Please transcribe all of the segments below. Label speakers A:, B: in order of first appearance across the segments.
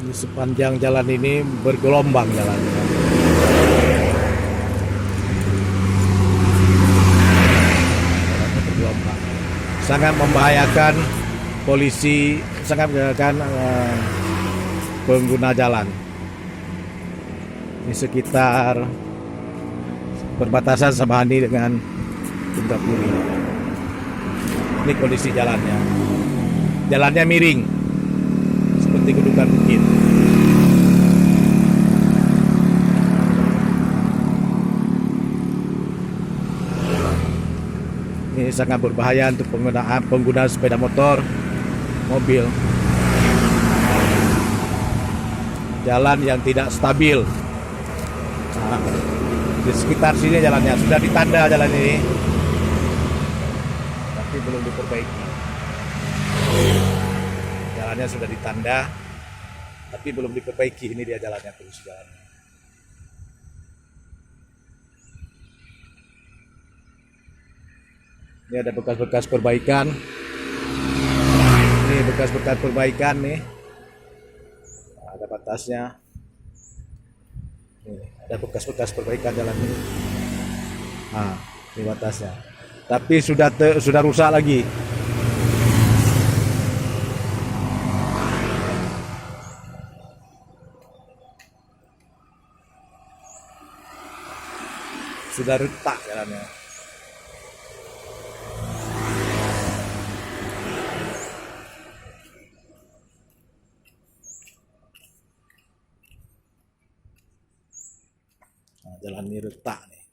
A: Di sepanjang jalan ini bergelombang jalannya. Bergelombang. Sangat membahayakan polisi, sangat membahayakan pengguna jalan. Ini sekitar perbatasan Samahani dengan Indrapuri. Ini kondisi jalannya. Jalannya miring seperti gundukan bukit. Ini sangat berbahaya untuk pengguna sepeda motor, mobil. Jalan yang tidak stabil. Nah, di sekitar sini jalannya sudah ditanda jalan ini, tapi belum diperbaiki. Jalannya sudah ditanda, tapi belum diperbaiki. Ini dia jalannya, terus jalannya. Ini ada bekas-bekas perbaikan. Ini bekas-bekas perbaikan nih. Ada batasnya. Ini ada bekas-bekas perbaikan jalan ini. Nah, ini batasnya. Tapi sudah rusak lagi. Sudah retak jalannya. Nah, jalan ini retak nih.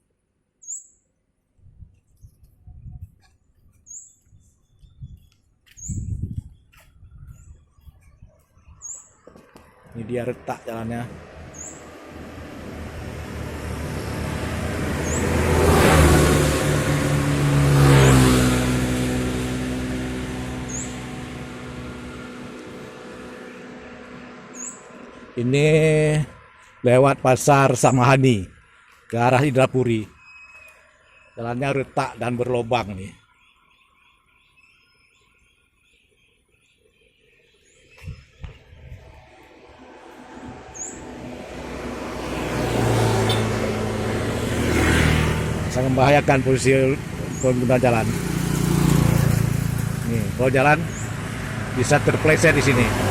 A: Ini dia retak jalannya. Ini lewat pasar Samahani ke arah Indrapuri. Jalannya retak dan berlobang nih. Sangat membahayakan posisi pengguna jalan. Nih, kalau jalan bisa terpeleset di sini.